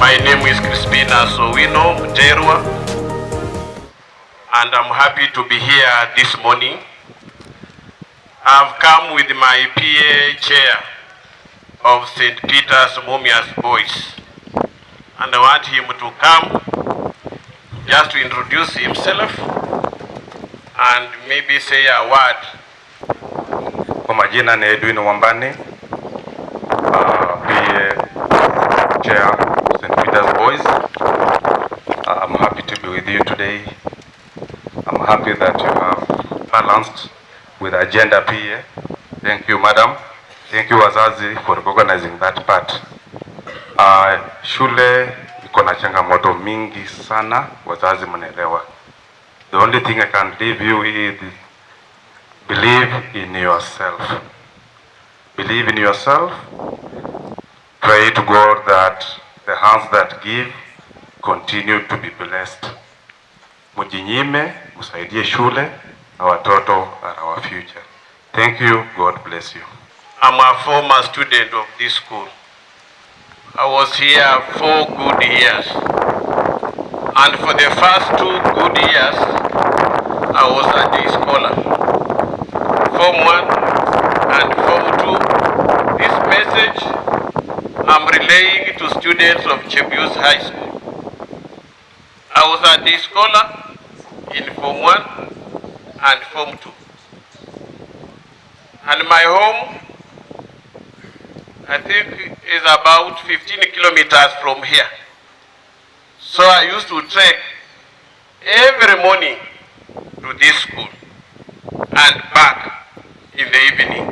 My name is Crispina Sowino Muterwa, and I'm happy to be here this morning. I've come with my PA chair of St. Peter's Mumias Boys, and I want him to come just to introduce himself and maybe say a word. Kwa majina ni Edwin Wambani, PA chair St. Peter's Boys. I'm happy to be with you today. I'm happy that you have balanced with agenda PA. Thank you, madam. Thank you, wazazi, for recognizing that part. Shule iko na changamoto mingi sana, wazazi mnaelewa. The only thing I can leave you is believe in yourself. Believe in yourself. Pray to God that the hands that give continue to be blessed. Mujinyime, musaidie shule, na watoto are our future. Thank you. God bless you. I'm a former student of this school. I was here 4 good years. And for the first 2 good years, I was a day scholar. Form 1 and Form 2. This message I'm relaying to students of Chebuyusi High School. I was a day scholar in Form 1 and Form 2. And my home, I think, is about 15 kilometers from here. So I used to trek every morning to this school and back in the evening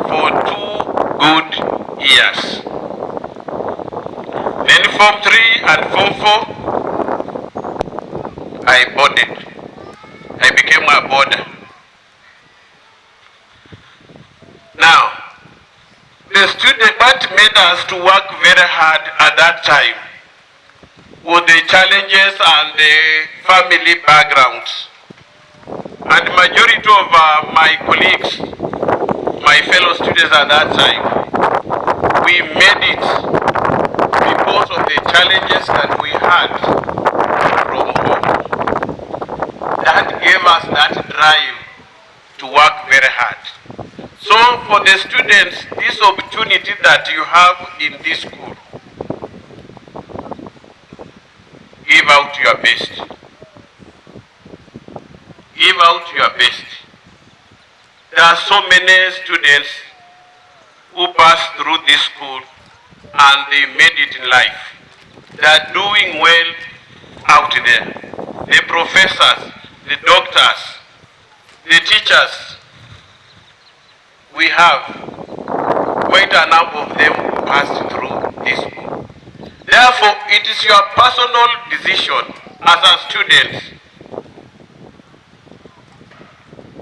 for 2 good years. Then Form 3 and Form 4, I boarded. I became a boarder. Now, the student, what made us to work very hard at that time were the challenges and the family backgrounds. And the majority of my colleagues, my fellow students at that time, we made it because of the challenges that we had from home. That gave us that drive to work very hard. So for the students, this opportunity that you have in this school, give out your best. Give out your best. There are so many students who passed through this school and they made it in life. They are doing well out there. The professors, the doctors, the teachers, we have quite a number of them who passed through this school. Therefore, it is your personal decision as a student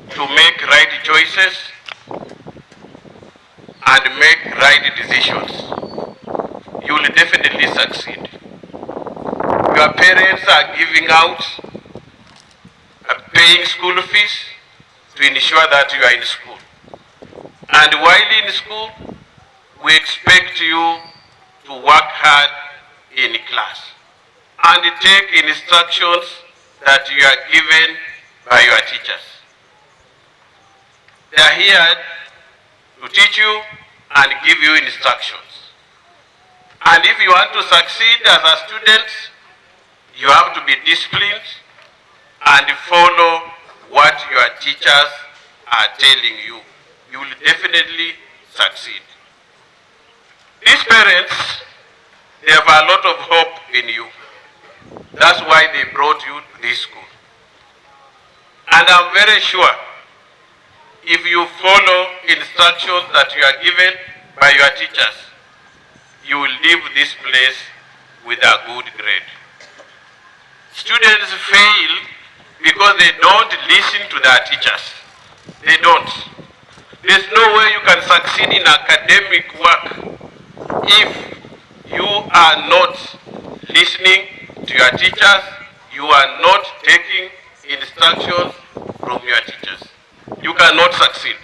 to make right choices and make right decisions. You will definitely succeed. Your parents are giving out, paying school fees to ensure that you are in school. And while in school, we expect you to work hard in class and take instructions that you are given by your teachers. They are here to teach you and give you instructions. And if you want to succeed as a student, you have to be disciplined and follow what your teachers are telling you. You will definitely succeed. These parents, they have a lot of hope in you. That's why they brought you to this school. And I'm very sure if you follow instructions that you are given by your teachers, you will leave this place with a good grade. Students fail because they don't listen to their teachers. They don't. There's no way you can succeed in academic work if you are not listening to your teachers, you are not taking instructions from your teachers. You cannot succeed.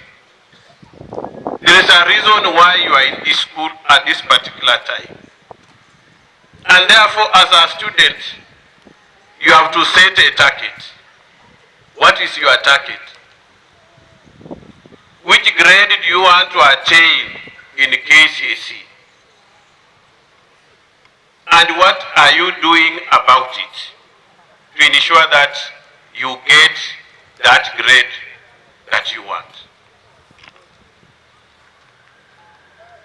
There is a reason why you are in this school at this particular time. And therefore, as a student, you have to set a target. What is your target? Which grade do you want to attain in KCSE? And what are you doing about it to ensure that you get that grade that you want?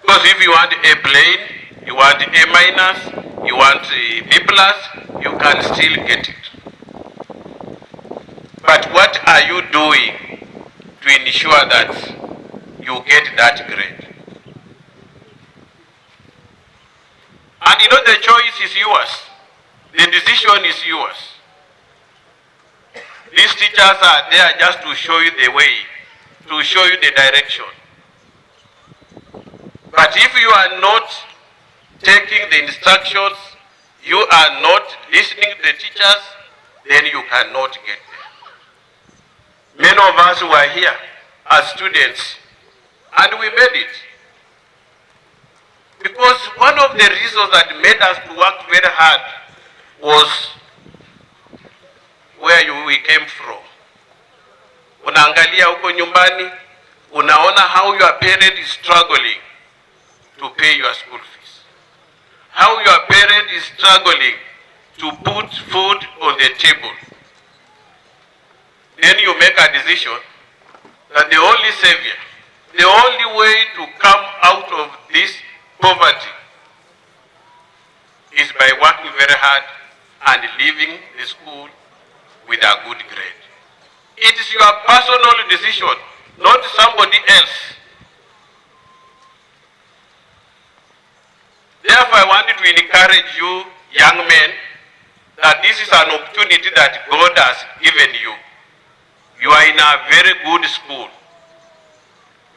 Because if you want A plain, you want A minus, you want a B plus, you can still get it. But what are you doing to ensure that you get that grade? And you know, the choice is yours. The decision is yours. These teachers are there just to show you the way, to show you the direction. But if you are not taking the instructions, you are not listening to the teachers, then you cannot get there. Many of us were here as students, and we made it. Because one of the reasons that made us to work very hard was where we came from. Unaangalia huko nyumbani, unaona how your parent is struggling to pay your school fees. How your parent is struggling to put food on the table. Then you make a decision that the only savior, the only way to come out of this poverty is by working very hard and leaving the school with a good grade. It is your personal decision, not somebody else. Therefore, I wanted to encourage you, young men, that this is an opportunity that God has given you. You are in a very good school.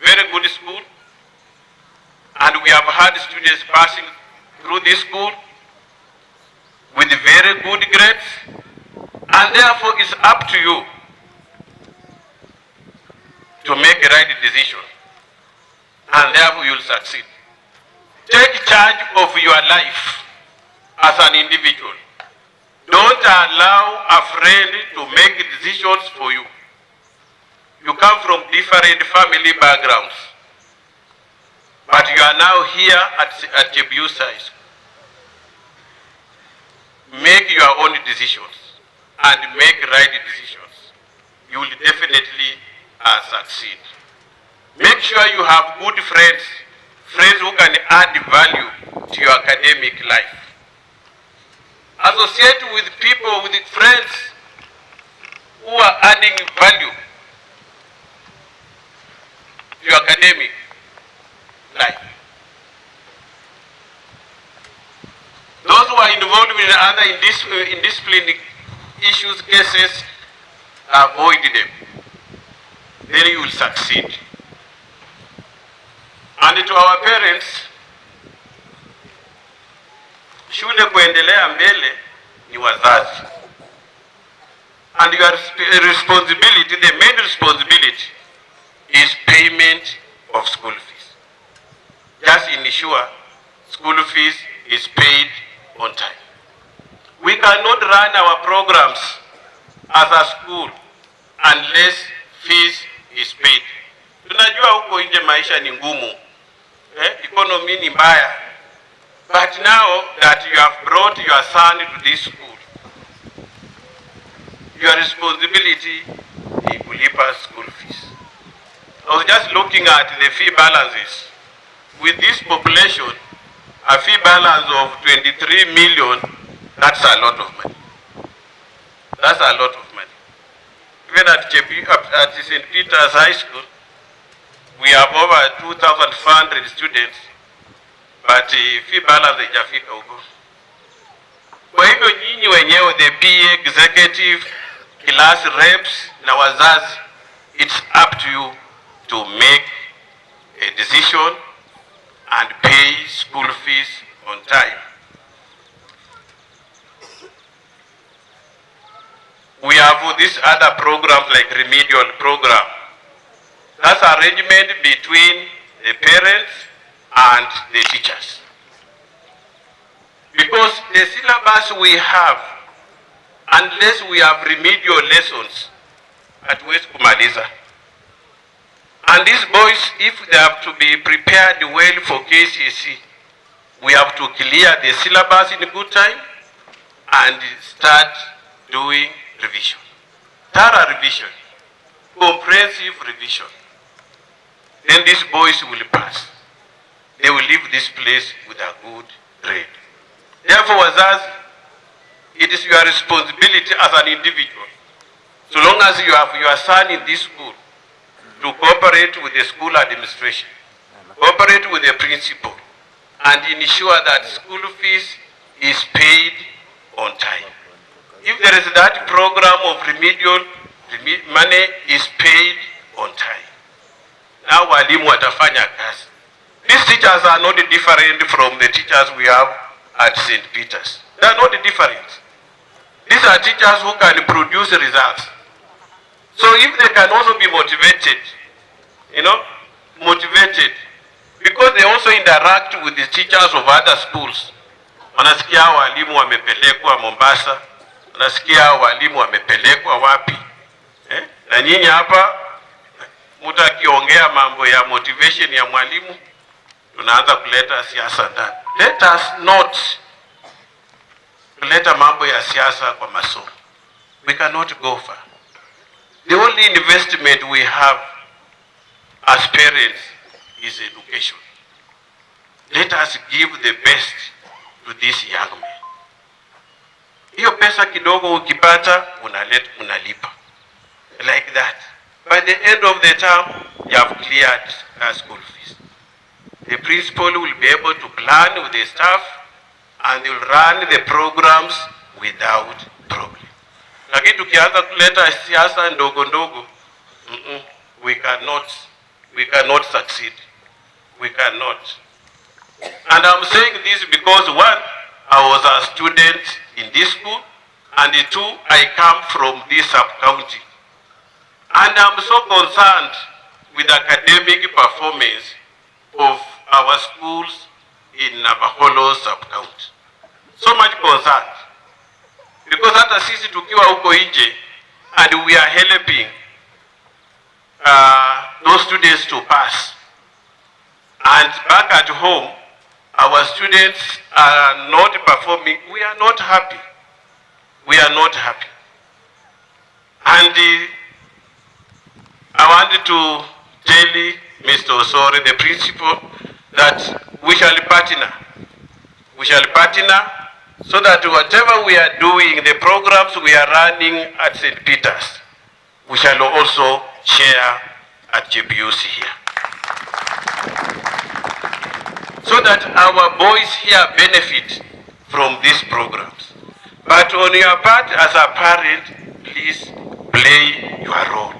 Very good school. And we have had students passing through this school with very good grades. And therefore, it's up to you to make a right decision. And therefore, you'll succeed. Take charge of your life as an individual. Don't allow a friend to make decisions for you. You come from different family backgrounds, but you are now here at Chebuyusi. Make your own decisions and make right decisions. You will definitely succeed. Make sure you have good friends, friends who can add value to your academic life. Associate with people, with friends who are adding value to your academic life. Those who are involved in other indisciplinary issues, cases, avoid them. Then you will succeed. And to our parents, shule kuendelea mbele ni wazazi. And your responsibility, the main responsibility, is payment of school fees. Just ensure school fees is paid on time. We cannot run our programs as a school unless fees is paid. Tunajua huko nje maisha ni ngumu. Economy ni mbaya. But now that you have brought your son to this school, your responsibility is kulipa school fees. I was just looking at the fee balances. With this population, a fee balance of 23 million, that's a lot of money. That's a lot of money. Even at St. Peter's High School, we have over 2,500 students, but fee balance haijafika huko. Kwa hivyo nyinyi wenyewe, the PA executive, class reps na wazazi, it's up to you to make a decision and pay school fees on time. We have these other programs like remedial program. That's arrangement between the parents and the teachers. Because the syllabus we have, unless we have remedial lessons, hatuwezi kumaliza. And these boys, if they have to be prepared well for KCSE, we have to clear the syllabus in good time and start doing revision. Thorough revision, comprehensive revision. Then these boys will pass. They will leave this place with a good grade. Therefore, wazazi, it is your responsibility as an individual, so long as you have your son in this school, to cooperate with the school administration, cooperate with the principal, and ensure that school fees is paid on time. If there is that program of remedial, money is paid on time. Now walimu watafanya kazi. These teachers are not different from the teachers we have at St. Peter's. They are not different. These are teachers who can produce results. So if they can also be motivated, because they also interact with the teachers of other schools. Wanasikia walimu wamepelekwa Mombasa, wanasikia walimu wamepelekwa wapi. Na nyinyi hapa mtakiongea mambo ya motivation ya mwalimu, tunaanza kuleta siasa ndani. Let us not kuleta mambo ya siasa kwa masomo. We cannot go far. The only investment we have as parents is education. Let us give the best to this young man. Hiyo pesa kidogo ukipata unalipa. Like that. By the end of the term, you have cleared school fees. The principal will be able to plan with the staff and they will run the programs without problem. Lakini tukianza kuleta siasa ndogo ndogo, we cannot succeed. We cannot. And I'm saying this because one, I was a student in this school, and two, I come from this sub-county. And I'm so concerned with the academic performance of our schools in Navajo sub-county. So much concerned. Because hata sisi tukiwa huko nje, and we are helping those students to pass. And back at home, our students are not performing. We are not happy. We are not happy. And I wanted to tell Mr. Osore, the principal, that we shall partner. We shall partner so that whatever we are doing, the programs we are running at St. Peter's, we shall also share at Chebuyusi here. So that our boys here benefit from these programs. But on your part, as a parent, please play your role.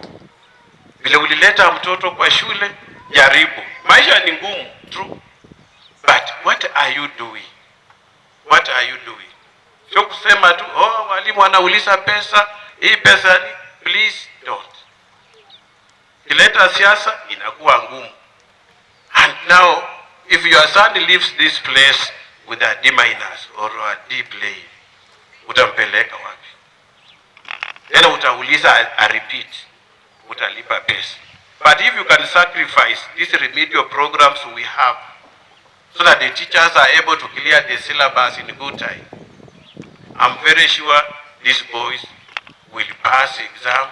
Vile ulileta mtoto kwa shule, jaribu. Maisha ni ngumu, true. But what are you doing? What are you doing? Sio kusema tu, walimu wanauliza pesa, hii pesa ni, please don't. Kileta siasa, inakuwa ngumu. And now, if your son leaves this place with a D- or a D play, utampeleka wapi? Tena utauliza a repeat, utalipa pesa. But if you can sacrifice these remedial programs we have, so that the teachers are able to clear the syllabus in good time, I'm very sure these boys will pass the exam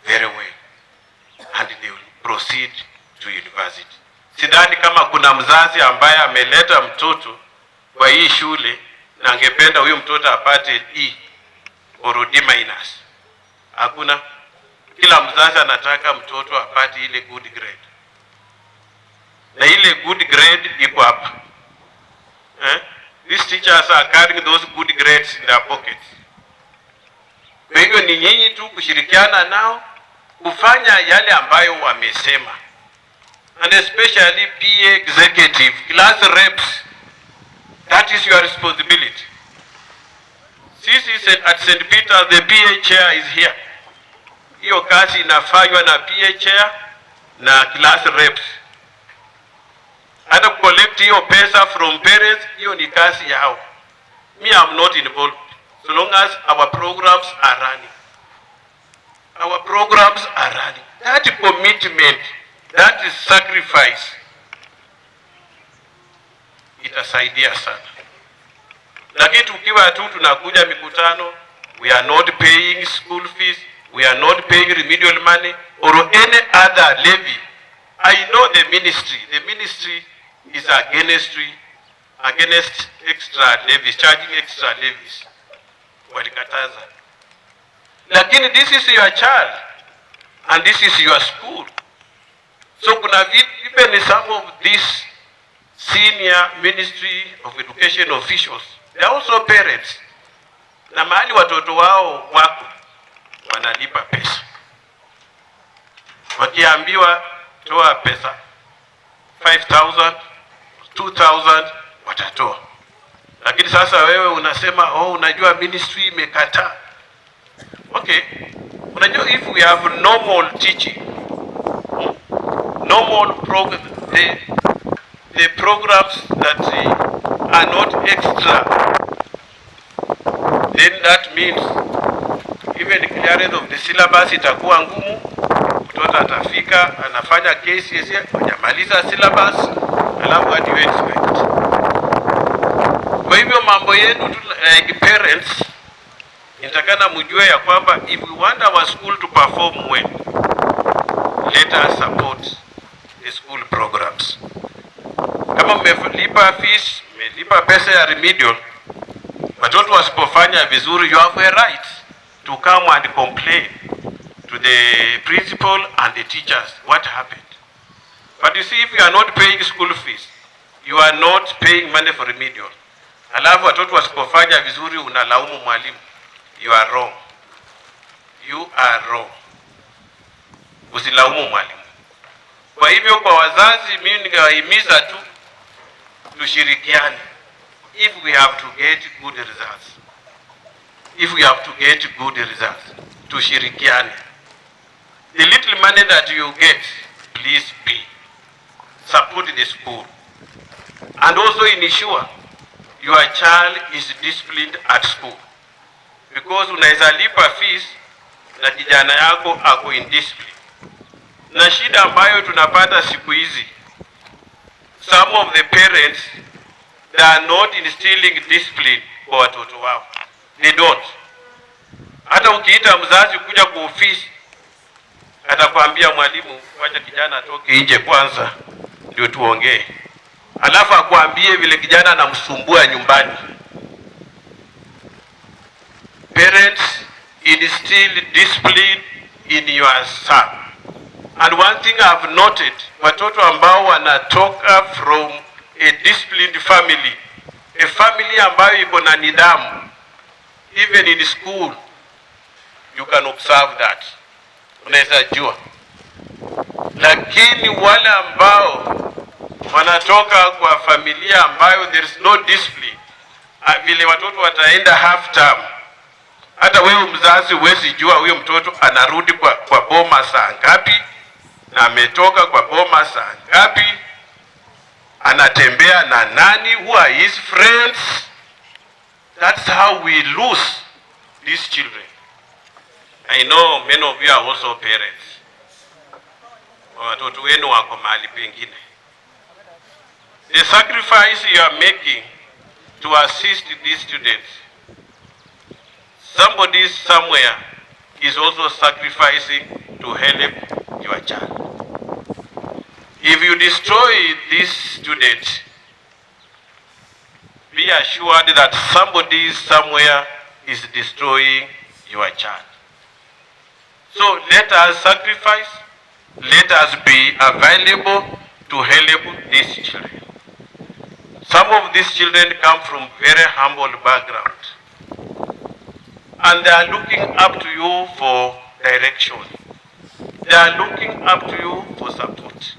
very well, and they will proceed to university. Sidhani kama kuna mzazi ambaye ameleta mtoto kwa hii shule na angependa huyo mtoto apate E or D-. Hakuna. Kila mzazi anataka mtoto apate ile good grade. Na ile good grade iko hapa. These teachers are carrying those good grades in their pockets. Kwa hivyo ni nyinyi tu kushirikiana nao kufanya yale ambayo wamesema. And especially PA executive, class reps, that is your responsibility. Sisi at St. Peter's, the PA chair is here. Hiyo kazi inafanywa na PA chair na class reps. Hata collect hiyo pesa from parents, hiyo ni kazi yao. Me, I'm not involved. So long as our programs are running. Our programs are running. That commitment, that is sacrifice, itasaidia sana. Lakini tukiwa tu tunakuja mikutano, we are not paying school fees, we are not paying remedial money or any other levy. I know the ministry is against extra levies, charging extra levies. Walikataza. Lakini this is your child and this is your school. So kuna even some of these senior Ministry of Education officials, they are also parents. Na mahali watoto wao wako wanalipa pesa. Wakiambiwa toa pesa 5,000, 2,000 watatoa. Lakini sasa wewe unasema unajua ministry imekataa. Okay. Unajua if we have normal teaching, normal program, the programs that are not extra, then that means even clearance of the syllabus itakuwa ngumu. Mtoto atafika anafanya KCSE hajamaliza syllabus, alafu what do you expect? Kwa hivyo mambo yenu like parents, nitakana mjue ya kwamba if we want our school to perform well, let us support the school programs. Kama mmelipa fees, mmelipa pesa ya remedial, watoto wasipofanya vizuri, you have a right to come and complain to the principal and the teachers what happened. But you see, if you are not paying school fees, you are not paying money for remedial, alafu watoto wasipofanya vizuri unalaumu mwalimu, you are wrong. You are wrong. Usilaumu mwalimu. Kwa hivyo kwa wazazi mimi ningewahimiza tu tushirikiane. If we have to get good results. If we have to get good results, tushirikiane. The little money that you get, please pay. Support the school. And also ensure your child is disciplined at school. Because unaweza lipa fees na kijana yako ako indiscipline. Na shida ambayo tunapata siku hizi, some of the parents, they are not instilling discipline kwa watoto wao. They don't. Hata ukiita mzazi kuja kwa ofisi, atakwambia mwalimu, wacha kijana atoke nje kwanza ndio tuongee. Alafu akwambie vile kijana anamsumbua nyumbani. Parents, instill discipline in your son. And one thing I've noted, watoto ambao wanatoka from a disciplined family, a family ambayo iko na nidhamu, even in school, you can observe that. Unaweza jua. Lakini wale ambao wanatoka kwa familia ambayo there is no discipline, vile watoto wataenda half term, hata wewe mzazi huwezi jua huyo mtoto anarudi kwa boma saa ngapi, na ametoka kwa boma saa ngapi, anatembea na nani, who are his friends. That's how we lose these children. I know many of you are also parents. Watoto wenu wako mahali pengine. The sacrifice you are making to assist these students, somebody somewhere is also sacrificing to help your child. If you destroy these students, be assured that somebody somewhere is destroying your child. So let us sacrifice, let us be available to help these children. Some of these children come from very humble background, and they are looking up to you for direction. They are looking up to you for support.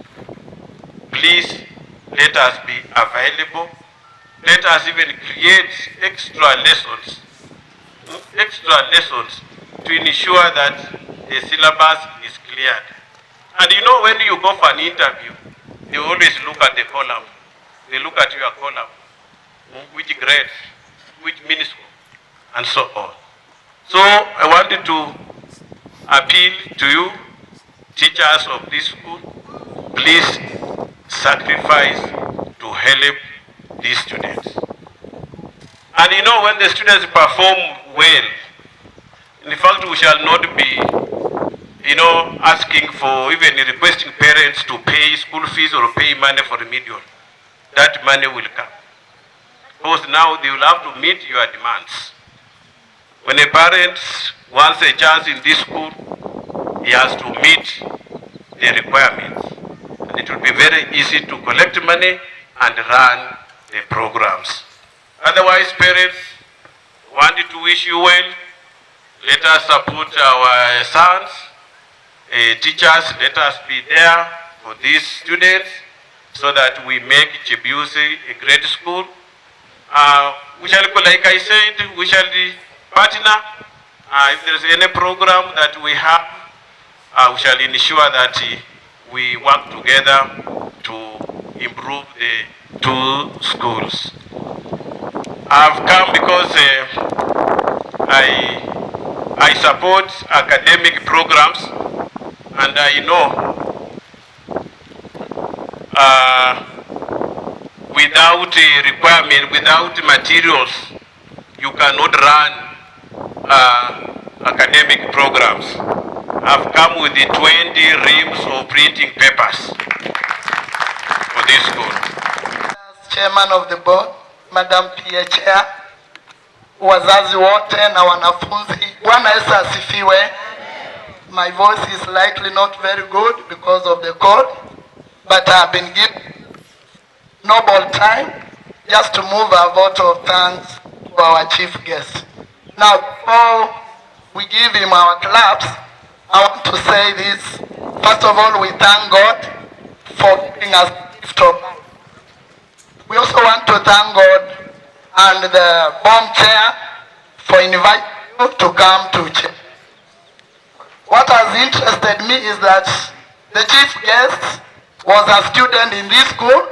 Please, let us be available. Let us even create extra lessons to ensure that the syllabus is cleared. And you know, when you go for an interview, they always look at the column. They look at your column. Which grade? which mini school, and so on. So I wanted to appeal to you, teachers of this school, please sacrifice to help these students. And you know, when the students perform well, in fact, we shall not be, asking for, even requesting parents to pay school fees or pay money for remedial. That money will come. Because now they will have to meet your demands. When a parent wants a child in this school, he has to meet the requirements. And it will be very easy to collect money and run the programs. Otherwise, parents wanted to wish you well. Let us support our sons. Teachers, let us be there for these students so that we make Chebuyusi a great school. We shall, like I said, we shall partner. If there is any program that we have, we shall ensure that we work together to improve the two schools. I've come because I support academic programs, and I know without a requirement, without materials, you cannot run academic programs. I've come with the 20 reams of printing papers for this school. As chairman of the board, Madam PA Chair, wazazi wote na wanafunzi, Bwana Yesu asifiwe. My voice is likely not very good because of the cold, but I've been given noble time just to move a vote of thanks to our chief guest. Now, before we give him our claps, I want to say this. First of all, we thank God for giving us the gift of life. We also want to thank God and the bomb chair for inviting you to come to church. What has interested me is that the chief guest was a student in this school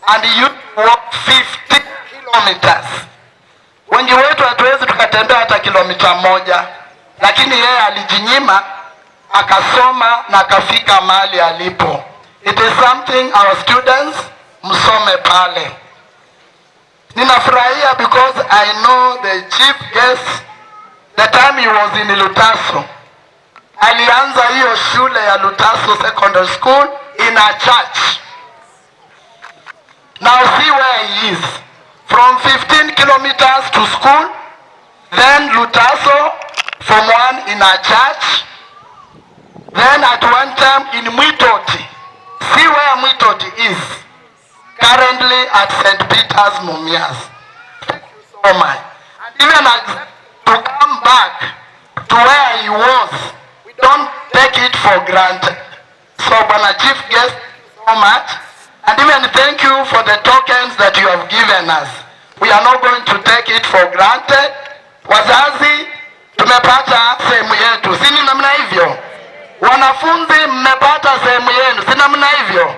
and he used to walk 50 kilometers. Wengi wetu hatuwezi tukatembea hata kilomita moja, lakini yeye alijinyima akasoma na akafika mahali alipo. It is something our students msome pale. Ninafurahia because I know the chief guest, the time he was in Lutaso. Alianza hiyo shule ya Lutaso Secondary School in a church. Now see where he is. From 15 kilometers to school, then Lutaso from one in a church, then at one time in Mwitoti. See where Mwitoti is. Currently at St. Peter's Mumias. Thank you so much. And even to come back to where he was, we don't take it for granted. So, Bwana Chief Guest, so much. And even thank you for the tokens that you have given us. We are not going to take it for granted. Wazazi, tumepata sehemu yetu. Si ni namna hivyo? Wanafunzi mmepata sehemu yenu. Si namna hivyo?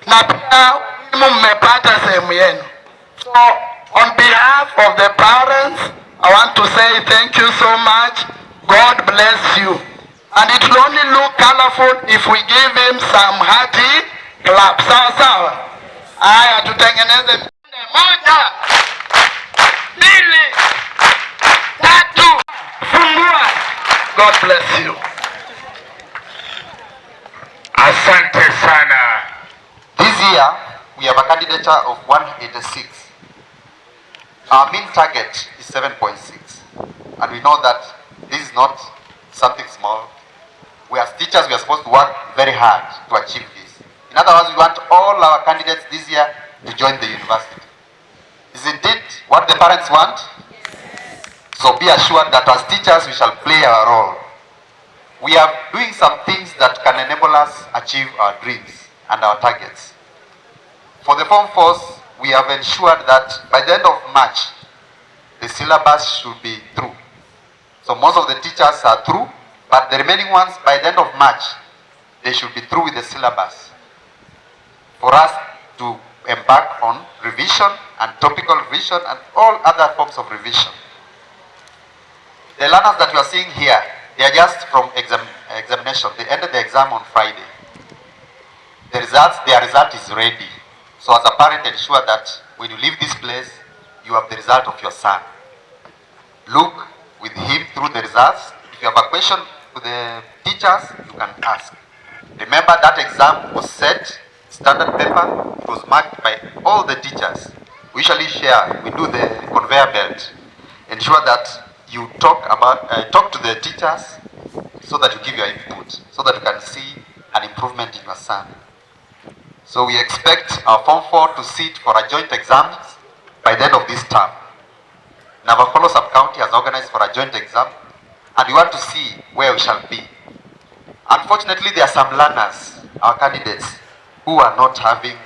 Na pia mmepata sehemu yenu. So, on behalf of the parents, I want to say thank you so much. God bless you. And it will only look colorful if we give him some hearty clap. Sawa sawa. Aya, tutengeneze moja, mbili, tatu, fungua. God bless you. Asante sana. This year, we have a candidature of 186. Our mean target is 7.6. And we know that this is not something small. We as teachers, we are supposed to work very hard to achieve this. In other words, we want all our candidates this year to join the university. Isn't it what the parents want? So be assured that as teachers, we shall play our role. We are doing some things that can enable us achieve our dreams and our targets. For the Form 4s, we have ensured that by the end of March, the syllabus should be through. So most of the teachers are through, but the remaining ones, by the end of March, they should be through with the syllabus for us to embark on revision and topical revision and all other forms of revision. The learners that you are seeing here, they are just from examination. They ended the exam on Friday. Their result is ready. So as a parent, ensure that when you leave this place, you have the result of your son. Look with him through the results. If you have a question to the teachers, you can ask. Remember that exam was set, standard paper, it was marked by all the teachers. We usually share, we do the conveyor belt. Ensure that you talk to the teachers so that you give your input, so that you can see an improvement in your son. So we expect our Form 4 to sit for a joint exams by the end of this term. Navakholo Sub-County has organized for a joint exam, and we want to see where we shall be. Unfortunately, there are some learners, our candidates, who are not having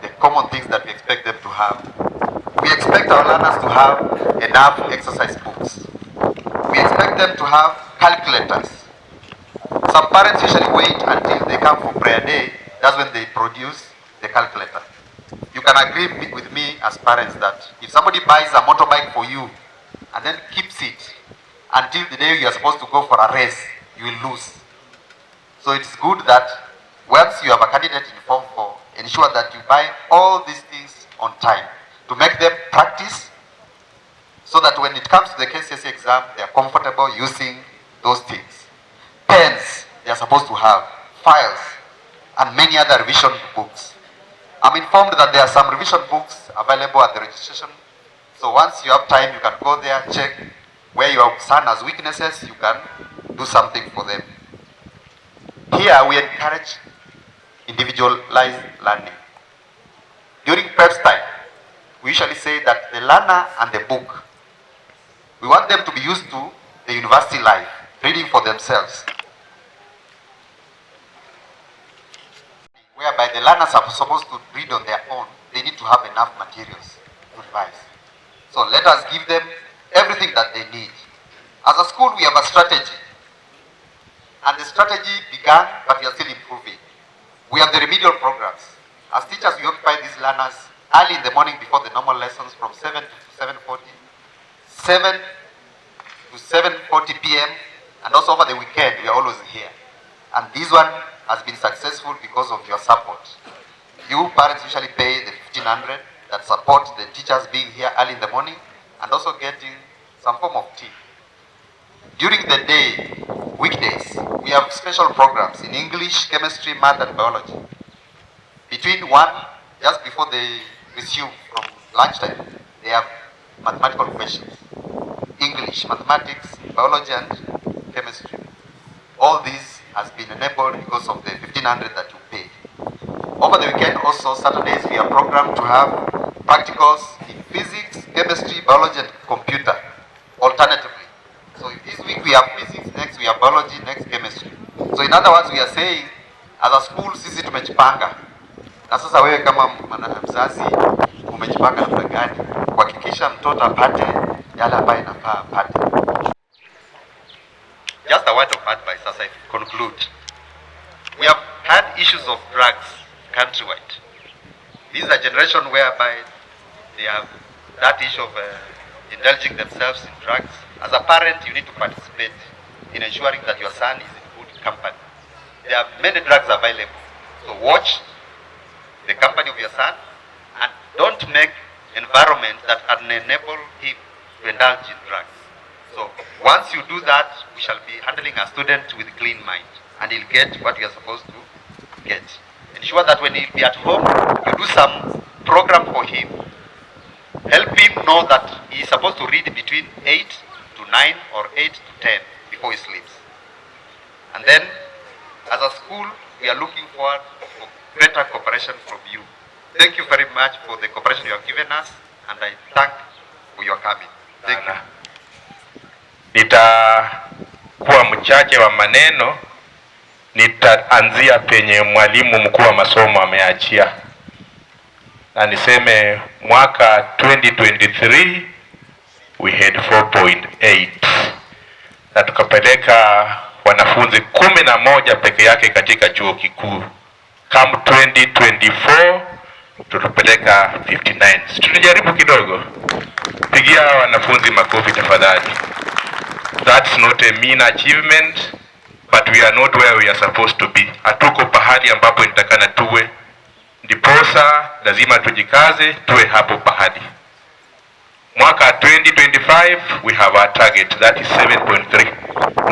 the common things that we expect them to have. We expect our learners to have enough exercise books. We expect them to have calculators. Some parents usually wait until they come for prayer day. That's when they produce the calculator. You can agree with me as parents that if somebody buys a motorbike for you and then keeps it until the day you are supposed to go for a race, you will lose. So it's good that once you have a candidate in Form 4, ensure that you buy all these things on time to make them practice, so that when it comes to the KCSE exam, they are comfortable using those things. Pens, they are supposed to have, files, and many other revision books. I'm informed that there are some revision books available at the registration. So once you have time, you can go there, check where your son has weaknesses, you can do something for them. Here we encourage individualized learning. During prep time, we usually say that the learner and the book, we want them to be used to the university life, reading for themselves. Whereby the learners are supposed to read on their own, they need to have enough materials to revise. So let us give them everything that they need. As a school, we have a strategy. And the strategy began, but we are still improving. We have the remedial programs. As teachers, we occupy these learners early in the morning before the normal lessons from 7 to 7:40, 7 to 7:40 p.m. and also over the weekend, we are always here. And this one has been successful because of your support. You parents usually pay the 1,500 that support the teachers being here early in the morning and also getting some form of tea. During the day, weekdays, we have special programs in English, chemistry, math, and biology. Between 1, just before they resume from lunchtime, they have mathematical questions. English, mathematics, biology, and chemistry. All these has been enabled because of the 1,500 that you paid. Over the weekend, also Saturdays, we are programmed to have practicals in physics, chemistry, biology, and computer, alternatively. So this week we have physics, next we have biology, next chemistry. So in other words, we are saying, as a school, sisi tumejipanga. Na sasa wewe kama mzazi, umejipanga namna gani kuhakikisha mtoto apate yale ambayo inafaa apate. Just a word of advice as I conclude. We have had issues of drugs countrywide. This is a generation whereby they have that issue of indulging themselves in drugs. As a parent, you need to participate in ensuring that your son is in good company. There are many drugs available. So watch the company of your son and don't make environment that enable him to indulge in drugs. So once you do that, we shall be handling a student with clean mind and he'll get what you are supposed to get. Ensure that when he'll be at home, you do some program for him. Help him know that he is supposed to read between 8 to 9 or 8 to 10 before he sleeps. And then, as a school, we are looking forward for greater cooperation from you. Thank you very much for the cooperation you have given us, and I thank for your coming. Thank you. Nitakuwa mchache wa maneno, nitaanzia penye mwalimu mkuu wa masomo ameachia. Na niseme mwaka 2023 we had 4.8 na tukapeleka wanafunzi 11 peke yake katika chuo kikuu. Come 2024 tutupeleka 59. Tulijaribu kidogo. Pigia wanafunzi makofi tafadhali. That's not a mean achievement, but we are not where we are supposed to be. Hatuko pahali ambapo inatakana tuwe. Ndiposa lazima tujikaze tuwe hapo pahali. Mwaka 2025 we have our target, that is 7.3.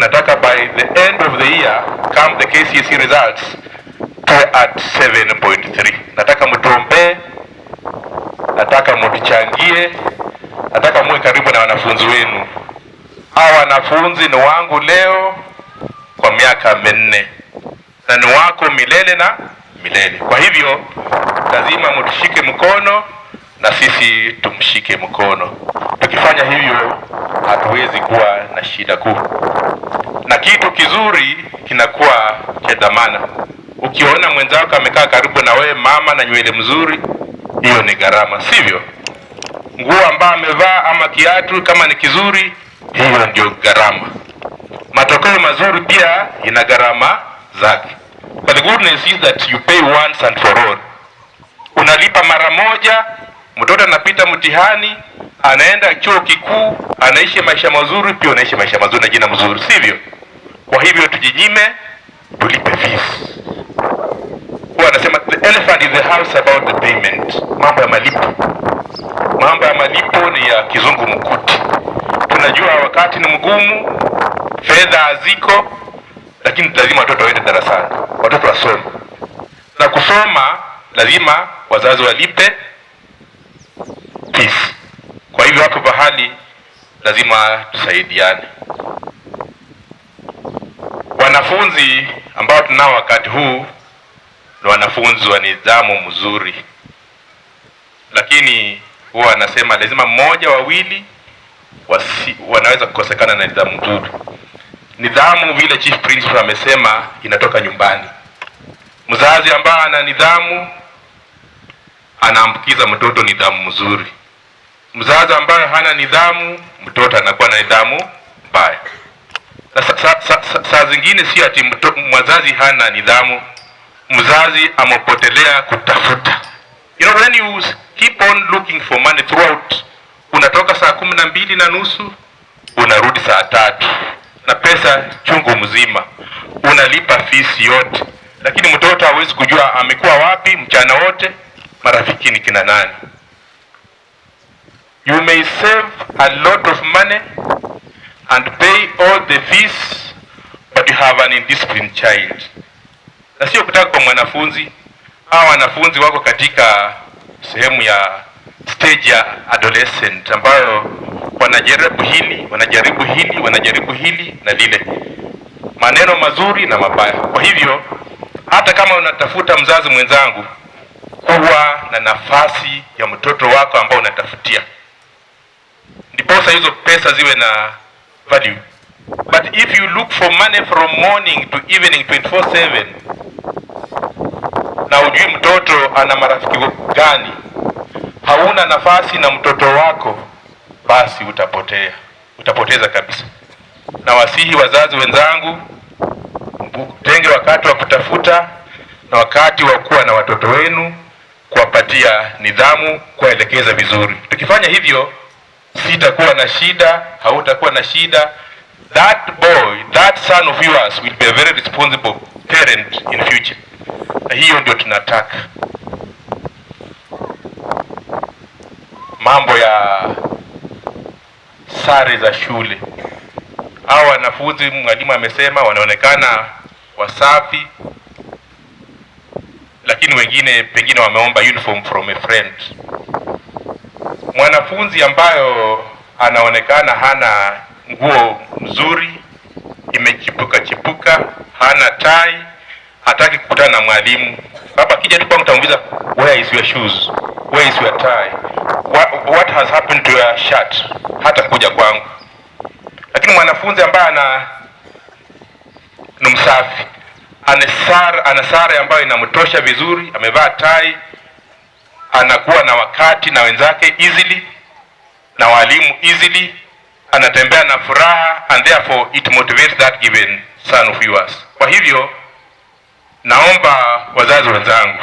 Nataka by the end of the year, come the KCSE results, tuwe at 7.3. Nataka mtuombee, nataka mtuchangie, nataka muwe karibu na wanafunzi wenu. Hawa wanafunzi ni wangu leo kwa miaka 4 na ni wako milele na milele. Kwa hivyo lazima mtushike mkono na sisi tumshike mkono. Tukifanya hivyo hatuwezi kuwa na shida kuu, na kitu kizuri kinakuwa cha dhamana. Ukiona mwenzako amekaa karibu na wewe mama na nywele mzuri, hiyo ni gharama, sivyo? Nguo ambayo amevaa ama kiatu kama ni kizuri, hiyo ndio gharama. Matokeo mazuri pia ina gharama zake. But the good news is that you pay once and for all. Unalipa mara moja, mtoto anapita mtihani, anaenda chuo kikuu, anaishi maisha mazuri, pia anaishi maisha mazuri na jina mzuri, sivyo? Kwa hivyo tujinyime, tulipe fees. Huwa anasema the elephant in the house about the payment. Mambo ya malipo. Mambo ya malipo ni ya kizungu mkuti. Tunajua wakati ni mgumu, fedha haziko, lakini lazima watoto waende darasani, watoto wasome. Na kusoma lazima wazazi walipe fees. Kwa hivyo hapo pahali lazima tusaidiane. Wanafunzi ambao tunao wakati huu ni wanafunzi wa nidhamu mzuri, lakini huwa anasema lazima mmoja wawili wanaweza kukosekana na nidhamu nzuri. Nidhamu vile chief principal amesema inatoka nyumbani. Mzazi ambaye ana nidhamu anaambukiza mtoto nidhamu mzuri. Mzazi ambaye hana nidhamu, mtoto anakuwa na nidhamu mbaya. Na saa zingine si ati mzazi hana nidhamu, mzazi amepotelea kutafuta. You know, when you keep on looking for money throughout, unatoka saa 12:30 unarudi saa 3 na pesa chungu mzima, unalipa fees yote, lakini mtoto hawezi kujua amekuwa wapi mchana wote, marafiki ni kina nani. You may save a lot of money and pay all the fees, but you have an indisciplined child. Na sio kutaka kwa mwanafunzi. Hawa wanafunzi wako katika sehemu ya stage ya adolescent ambayo wanajaribu hili, wanajaribu hili na lile. Maneno mazuri na mabaya. Kwa hivyo hata kama unatafuta mzazi mwenzangu, kuwa na nafasi ya mtoto wako ambao unatafutia. Ndiposa hizo pesa ziwe na value. But if you look for money from morning to evening 24/7, na ujui mtoto ana marafiki gani, hauna nafasi na mtoto wako, basi utapoteza kabisa. Na wasihi wazazi wenzangu, tenge wakati wa kutafuta na wakati wa kuwa na watoto wenu, kuwapatia nidhamu, kuwaelekeza vizuri. Tukifanya hivyo, sitakuwa na shida, hautakuwa na shida. That boy, that son of yours will be a very responsible parent in future. Na hiyo ndio tunataka. Mambo ya sare za shule. Hao wanafunzi mwalimu amesema wanaonekana wasafi, lakini wengine pengine wameomba uniform from a friend. Mwanafunzi ambayo anaonekana hana nguo nzuri, imechipuka, hana tai, hataki kukutana na mwalimu. Baba kija tu kwangu tamuuliza, where is your shoes? Where is your tie? What has happened to your shirt? Hata kuja kwangu. Lakini mwanafunzi ambaye ni msafi, ana sare ambayo inamtosha vizuri, amevaa tai, anakuwa na wakati na wenzake easily, na walimu easily, anatembea na furaha, and therefore it motivates that given son of yours. Kwa hivyo naomba wazazi wenzangu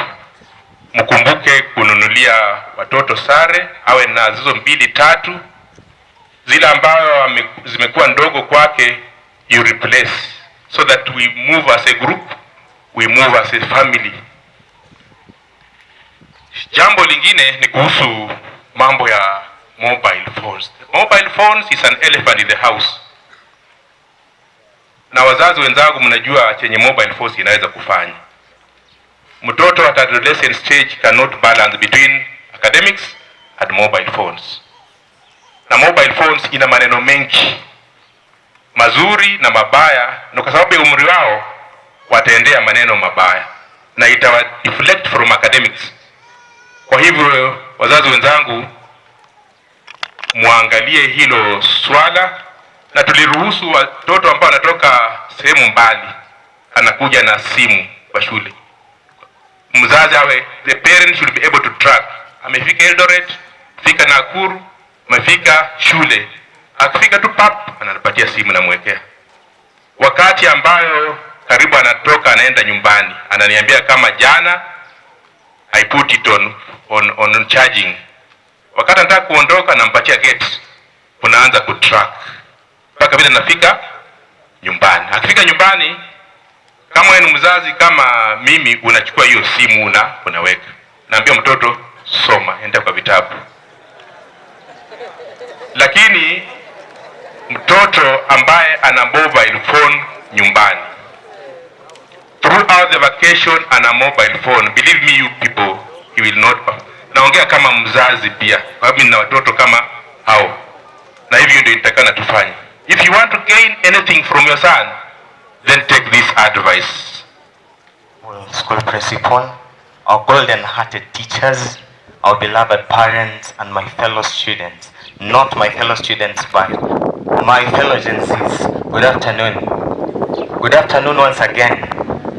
mkumbuke kununua kununulia watoto sare, awe na zizo 2-3. Zile ambayo zimekuwa ndogo kwake, you replace, so that we move as a group, we move as a family. Jambo lingine ni kuhusu mambo ya mobile phones. Mobile phones is an elephant in the house. Na wazazi wenzangu, mnajua chenye mobile phones inaweza kufanya. Mtoto at adolescent stage cannot balance between academics and mobile phones. Na mobile phones ina maneno mengi mazuri na mabaya, na kwa sababu ya umri wao wataendea maneno mabaya na itawa deflect from academics. Kwa hivyo wazazi wenzangu, muangalie hilo swala, na tuliruhusu watoto ambao wanatoka sehemu mbali anakuja na simu kwa shule. Mzazi awe, the parent should be able to track. Amefika Eldoret, fika Nakuru, amefika shule. Akifika tu pap, anapatia simu na mwekea. Wakati ambayo karibu anatoka anaenda nyumbani, ananiambia kama jana I put it on charging. Wakati anataka kuondoka nampatia gate, unaanza kutrack mpaka vile nafika nyumbani. Akifika nyumbani, kama wewe ni mzazi kama mimi, unachukua hiyo simu unaweka. Naambia mtoto, soma, enda kwa vitabu. Lakini mtoto ambaye ana mobile phone nyumbani, throughout the vacation ana mobile phone, believe me you people, he will not. Naongea kama mzazi pia, kwa sababu nina watoto kama hao, na hivyo ndio nitakana tufanye. If you want to gain anything from your son, then take this advice. School principal, our golden-hearted teachers, our beloved parents, and my fellow students. Not my fellow students, but my fellow Gen Zs. Good afternoon. Good afternoon once again.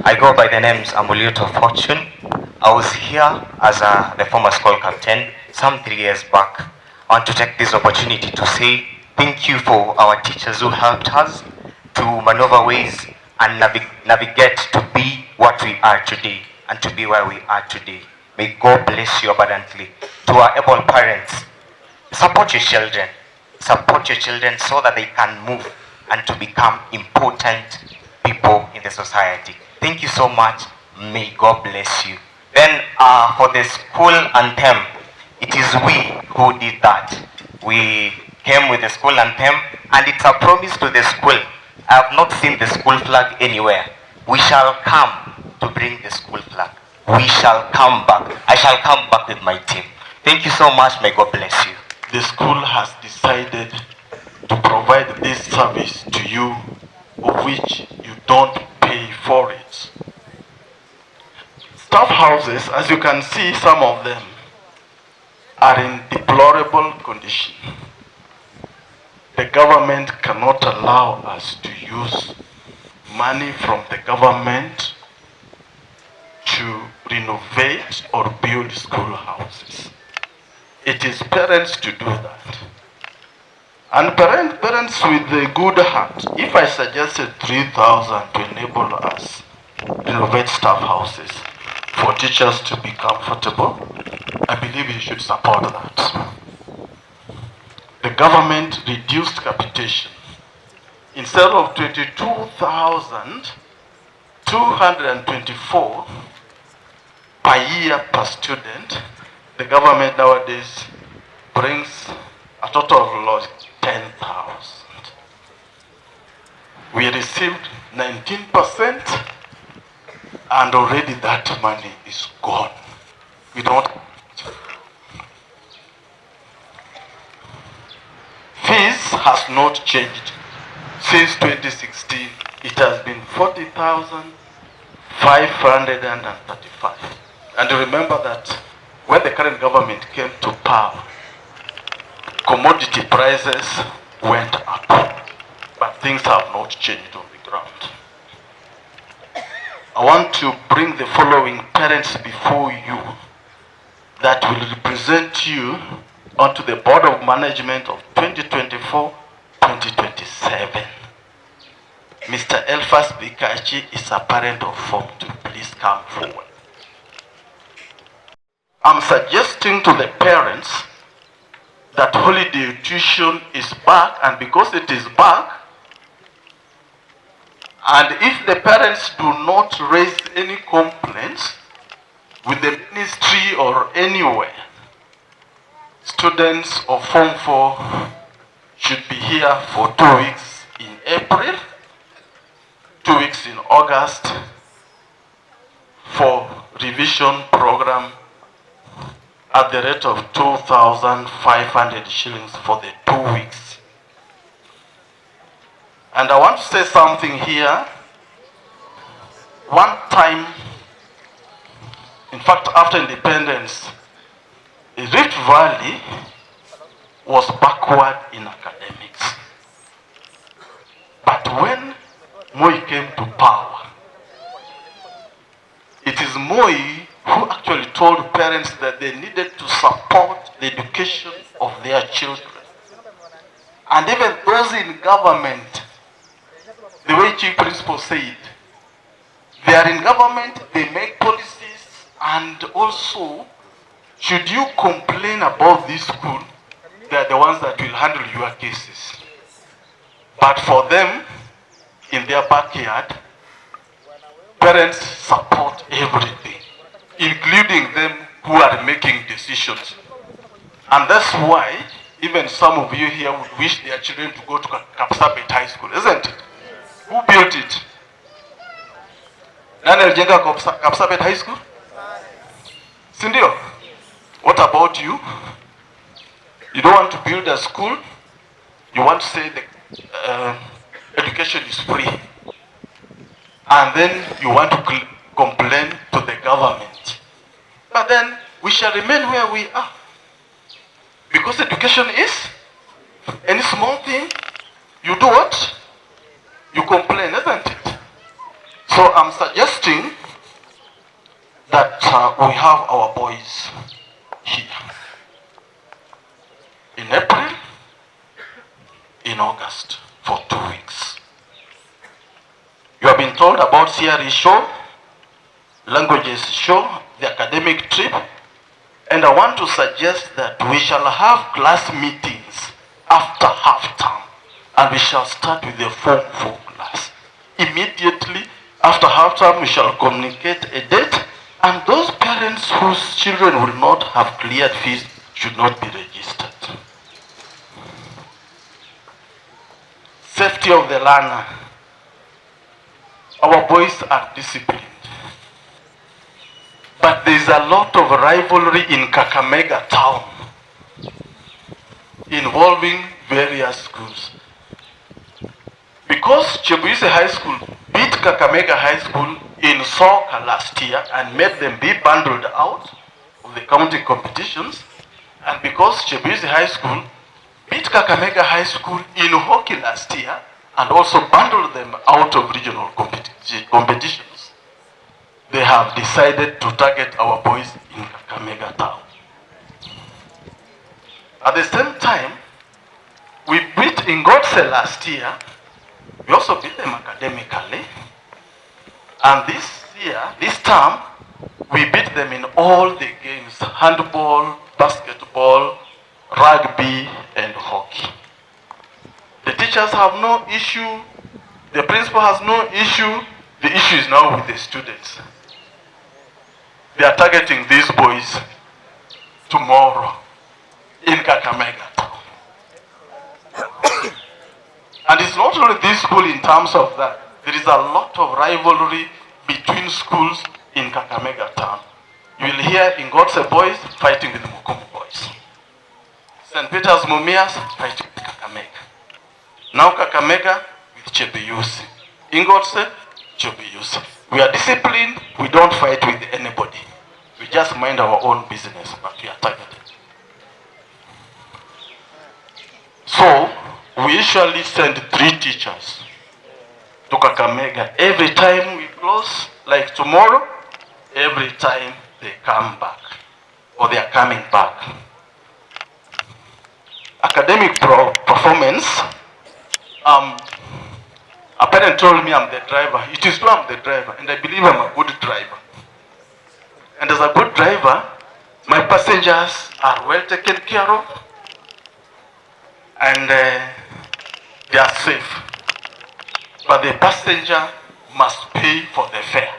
I go by the names Amuleto Fortune. I was here as the former school captain some 3 years back. I want to take this opportunity to say thank you for our teachers who helped us to maneuver ways and navigate to be what we are today and to be where we are today. May God bless you abundantly. To our able parents, support your children. Support your children so that they can move and to become important people in the society. Thank you so much. May God bless you. Then for the school anthem, it is we who did that. We came with the school anthem, and it's a promise to the school. I have not seen the school flag anywhere. We shall come to bring the school flag. We shall come back. I shall come back with my team. Thank you so much. May God bless you. The school has decided to provide this service to you, of which you don't pay for it. Staff houses, as you can see, some of them are in deplorable condition. The government cannot allow us to use money from the government to renovate or build school houses. It is parents to do that. And parents with a good heart, if I suggested 3,000 to enable us to renovate staff houses for teachers to be comfortable, I believe you should support that. The government reduced capitation. Instead of 22,224 per year per student, the government nowadays brings a total of 10,000. We received 19%, and already that money is gone. We don't. Fees has not changed. Since 2016, it has been 40,535. And remember that when the current government came to power, commodity prices went up, but things have not changed on the ground. I want to bring the following parents before you that will represent you onto the Board of Management of 2024-2027. Mr. Elfas Bikachi is a parent of 4. Please come forward. I'm suggesting to the parents that holiday tuition is back, and because it is back, and if the parents do not raise any complaints with the ministry or anywhere, students of Form 4 should be here for 2 weeks in April, 2 weeks in August for revision program at the rate of 2,500 shillings for the 2 weeks. And I want to say something here. One time, in fact, after independence, Rift Valley was backward in academics. But when Moi came to power, it is Moi who actually told parents that they needed to support the education of their children. And even those in government, the way Chief Principal said, they are in government, they make policies, and also, should you complain about this school, they are the ones that will handle your cases. But for them, in their backyard, parents support everything, including them who are making decisions. And that's why even some of you here would wish their children to go to Kapsabet High School, isn't it? Who built it? Nani alijenga Kapsabet High School? Sindio? What about you? You don't want to build a school. You want to say the education is free. And then you want to complain to the government. But then we shall remain where we are. Because education is any small thing, you do what? You complain, isn't it? So I'm suggesting that we have our boys here. In April, in August, for 2 weeks. You have been told about CRE show, languages show, the academic trip, and I want to suggest that we shall have class meetings after half term, and we shall start with the Form 4 class. Immediately after half term, we shall communicate a date, and those parents whose children will not have cleared fees should not be registered. Safety of the learner. Our boys are disciplined. But there is a lot of rivalry in Kakamega town involving various schools. Because Chebuyusi High School beat Kakamega High School in soccer last year and made them be bundled out of the county competitions, and because Chebuyusi High School beat Kakamega High School in hockey last year and also bundled them out of regional competitions, they have decided to target our boys in Kakamega town. At the same time, we beat Ingotse last year. We also beat them academically. And this year, this term, we beat them in all the games: handball, basketball, rugby, and hockey. The teachers have no issue. The principal has no issue. The issue is now with the students. They are targeting these boys tomorrow in Kakamega. And it's not only this school in terms of that. There is a lot of rivalry between schools in Kakamega town. You will hear Ingotse boys fighting with Mukumu boys. St. Peter's Mumias fighting with Kakamega. Now Kakamega with Chebuyusi. Ingotse, Chebuyusi. We are disciplined. We don't fight with anybody. We just mind our own business, but we are targeted. So, we usually send 3 teachers to Kakamega. Every time we close, like tomorrow, every time they come back, or they are coming back. Academic performance, a parent told me I'm the driver. It is true, I'm the driver, and I believe I'm a good driver. And as a good driver, My passengers are well taken care of and they are safe. But the passenger must pay for the fare.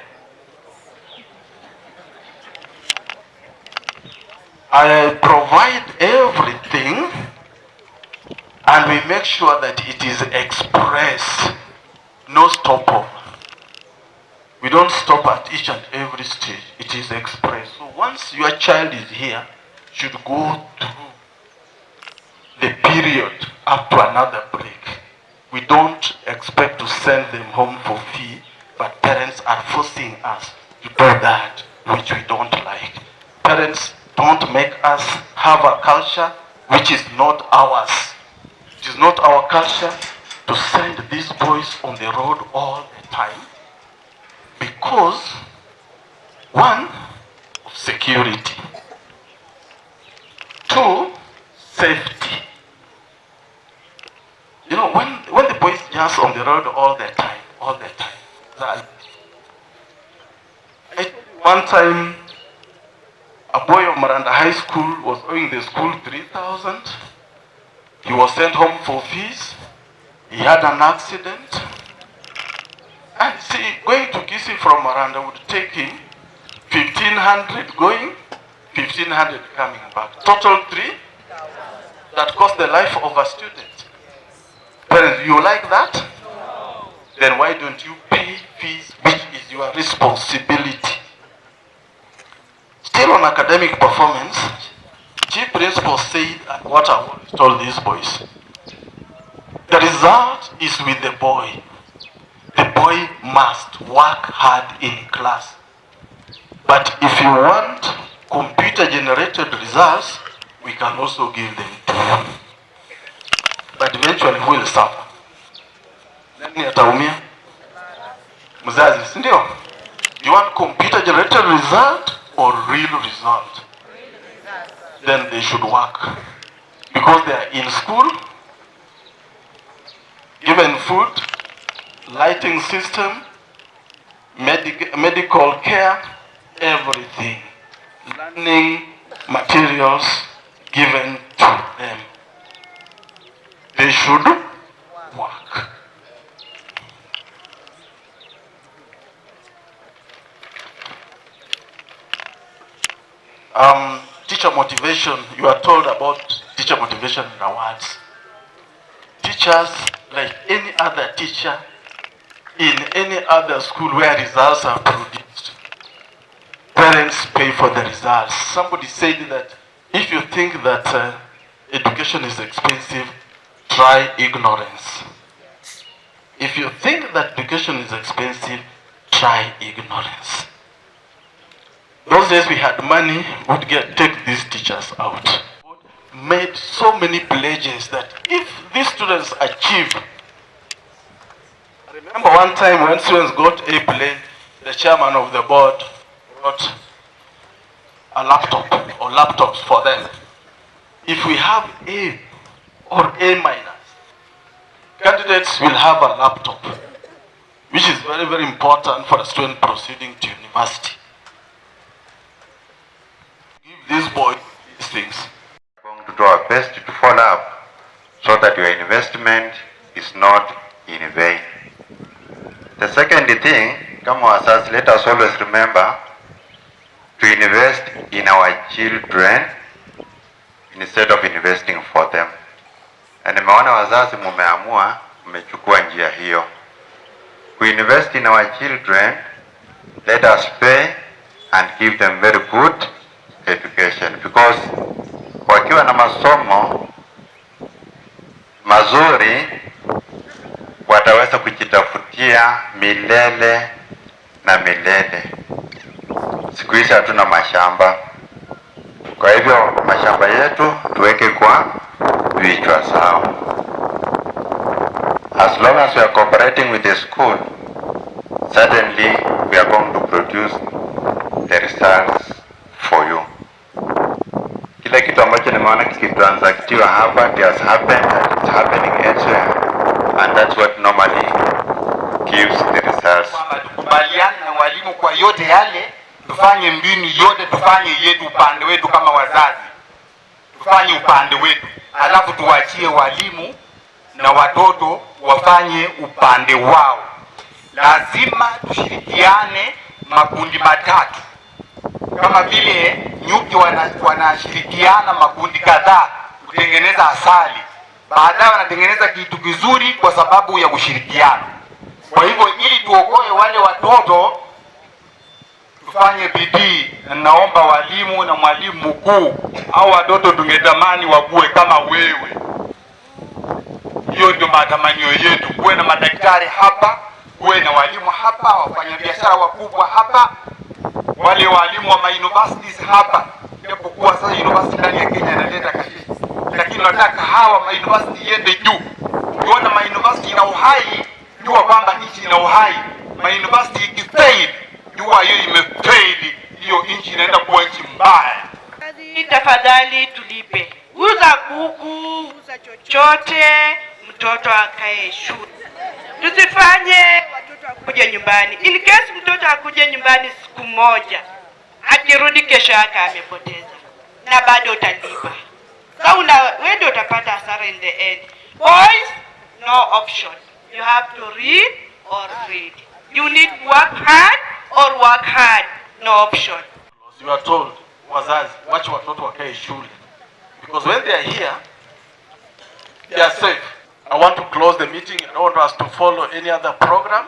I provide everything and we make sure that it is express, no stopover. We don't stop at each and every stage. It is express. So once your child is here, should go through the period up to another break. We don't expect to send them home for fee, but parents are forcing us to do that, which we don't like. Parents don't make us have a culture which is not ours. It is not our culture to send these boys on the road all the time because, one, of security, two, safety. You know, when the boys just on the road all the time, one time, a boy of Maranda High School was owing the school 3,000. He was sent home for fees. He had an accident. And see, going to Kisi from Maranda would take him 1,500 going, 1,500 coming back. Total 3,000. That cost the life of a student. Parents, you like that? No. Then why don't you pay fees, which is your responsibility? Still on academic performance, chief principal said what I always told these boys. The result is with the boy. The boy must work hard in class. But if you want computer-generated results, we can also give them to you. But eventually who will suffer? Nani ataumia? Mzazi, si ndio? You want computer-generated result or real result? Then they should work. Because they are in school, given food, lighting system, medical care, everything. Learning materials given to them. They should work. Teacher motivation, you are told about teacher motivation and awards. Teachers, like any other teacher in any other school where results are produced, parents pay for the results. Somebody said that if you think that education is expensive, try ignorance. If you think that education is expensive, try ignorance. Those days we had money, would take these teachers out. Made so many pledges that if these students achieve, I remember one time when students got A plane, the chairman of the board brought a laptop or laptops for them. If we have A or A minus, candidates will have a laptop, which is very, very important for a student proceeding to university. Give these boys these things. We are going to do our best to follow up so that your investment is not in vain. The second thing, come on, let us always remember to invest in our children instead of investing for them. Na nimeona wazazi mumeamua, mmechukua njia hiyo. We invest in our children, let us pay and give them very good education, because wakiwa na masomo mazuri wataweza kujitafutia milele na milele. Siku hizi hatuna mashamba, kwa hivyo mashamba yetu tuweke kwa vichwa sawa. As long as we are cooperating with the school, certainly we are going to produce the results for you. Kila kitu ambacho nimeona kikitransactiwa hapa, it has happened and it's happening elsewhere, and that's what normally gives the results. Tukubaliane na walimu kwa yote yale tufanye mbinu yote, tufanye yetu upande wetu kama wazazi, tufanye upande wetu, alafu tuachie walimu na watoto wafanye upande wao. Lazima tushirikiane makundi matatu, kama vile nyuki wanashirikiana makundi kadhaa kutengeneza asali, baadaye wanatengeneza kitu kizuri kwa sababu ya ushirikiano. Kwa hivyo ili tuokoe wale watoto, tufanye bidii. Naomba walimu na mwalimu mkuu, au watoto tungetamani wakuwe kama wewe. Hiyo ndio matamanio yetu, kuwe na madaktari hapa, kuwe na walimu hapa, wafanyabiashara wakubwa hapa, wale walimu wa universities hapa. Japokuwa sasa university ndani ya Kenya inaleta kashishi, lakini nataka hawa university yende juu. Tuona university ina uhai, jua kwamba nchi ina uhai. University ikifail, jua hiyo imefail, hiyo nchi inaenda kuwa nchi mbaya. Tafadhali tulipe. Uza kuku, uza chochote, mtoto akae shule. Tusifanye watoto akuje nyumbani. In case mtoto akuje nyumbani siku moja, akirudi kesho yake amepoteza, na bado utalipa. Sasa wewe ndio utapata hasara in the end. Boys, no option. You have to read or read. You need work hard or work hard. No option. You are told, wazazi, wacha watoto wakae shule, because when they are here, they are safe. I want to close the meeting. I don't want us to follow any other program,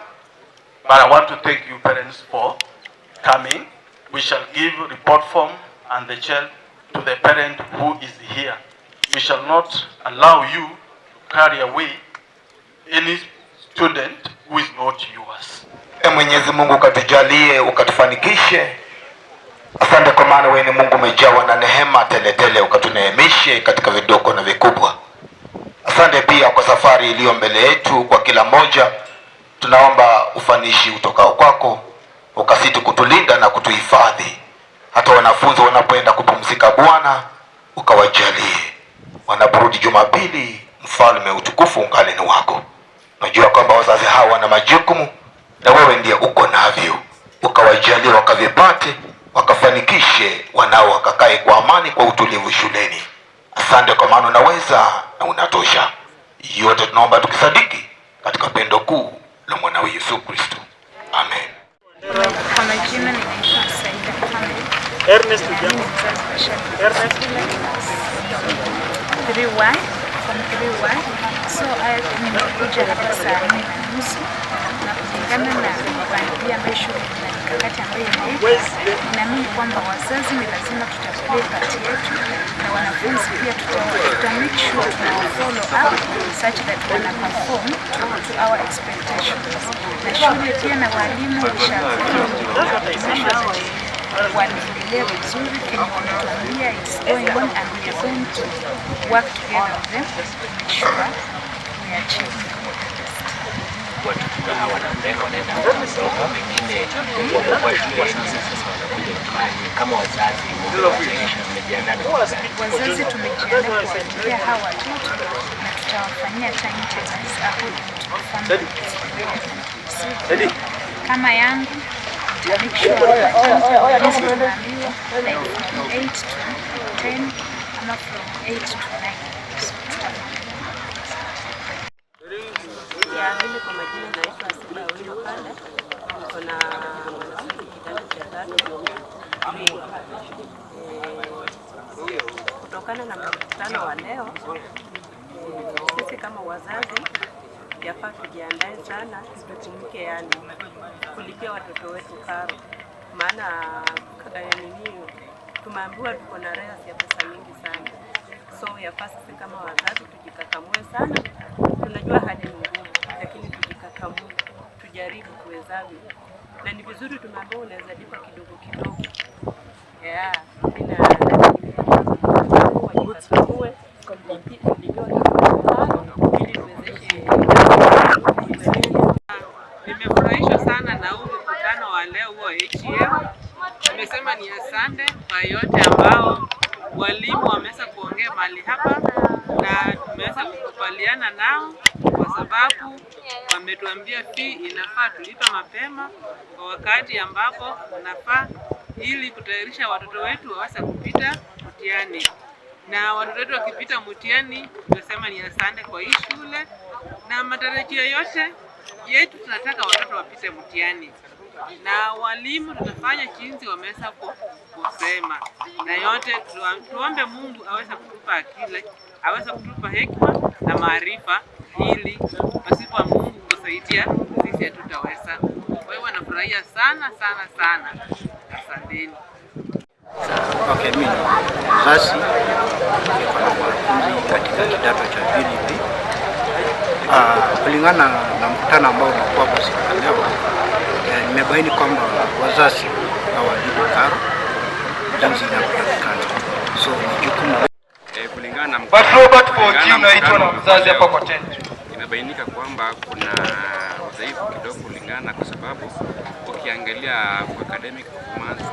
but I want to thank you parents for coming. We shall give report form and the child to the parent who is here. We shall not allow you to carry away any student who is not yours. Mwenyezi Mungu ukatujalie, ukatufanikishe. Asante kwa maana wewe ni Mungu umejawa na neema teletele, ukatuneemishe katika vidogo na vikubwa. Asante pia kwa safari iliyo mbele yetu, kwa kila moja. Tunaomba ufanishi utokao kwako, ukasiti kutulinda na kutuhifadhi. Hata wanafunzi wanapoenda kupumzika Bwana, ukawajalie. Wanaporudi Jumapili, mfalme utukufu ungali ni wako. Najua kwamba wazazi hawa wana majukumu, na wewe ndiye uko navyo. Ukawajalie wakavipate, wakafanikishe, wanao wakakae kwa amani, kwa utulivu shuleni. Asante kwa maana unaweza na unatosha. Yote tunaomba tukisadiki katika pendo kuu la mwanawe Yesu Kristo. Amen. Kwa majina ninaitwa Saida Mohamed. Ernest Ujambo. Ernest 3-1 from 3-1. So nimekuja hapa saa 4:30 na kulingana na mpangilio ambayo shule na mikakati ambayo imewekwa, ninaamini kwamba wazazi ni lazima tutaplay part yetu, na wanafunzi pia tuta make sure tuna follow up such that wana perform to our expectations. Na shule pia na walimu wanaendelea vizuri, Kenya wanatuambia it's going on and we are going to work together with them to make sure we achieve wazazi tumejiandaa kuwafikia hawa watoto na tutawafanyia timetables kama yangu. Make sure tunaambiwa like from 8 to 10 ama from 8 to 9. Mimi kwa majina naitwa Chebuyusi pale. Niko na mwanafunzi kidato cha 3. Kutokana na mkutano wa leo, sisi kama wazazi yafaa tujiandae sana, tutumike yani kulipia watoto wetu karo. Maana tumeambiwa tuko na rehas ya pesa mingi sana. So yafaa sisi kama wazazi tujikakamue sana. Tunajua hali ni ngumu, lakini tujikakamue, tujaribu kuwezavyo. Na ni vizuri tumeambiwa unaweza lipa kidogo kidogo. Nimefurahishwa sana na huu mkutano wa leo huo HM. Nimesema ni asante kwa yote ambao walimu wameweza kuongea mahali hapa, na tumeweza kukubaliana nao kwa sababu wametuambia fee inafaa tulipa mapema kwa wakati ambapo unafaa ili kutayarisha watoto wetu waweze kupita mtihani. Na watoto wetu wakipita mtihani, tunasema ni asante kwa hii shule, na matarajio yote yetu tunataka watoto wapite mtihani, na walimu tutafanya jinsi wameweza kusema, na yote tuombe Mungu aweze kutupa akili, aweze kutupa hekima na maarifa, ili pasipo Mungu kusaidia sisi hatutaweza. Kwa hiyo nafurahia sana sana sana. Asanteni. Okay, mimi mzazi niko na mwanafunzi katika kidato cha pili. Kulingana na mkutano ambao umekuwa hapa siku ya leo, nimebaini kwamba wazazi hawalipi karo jinsi inavyotakikana. So ni jukumu kulingana na mzazi hapa kwa tent. Imebainika kwamba kuna udhaifu kidogo kulingana, kwa sababu ukiangalia academic performance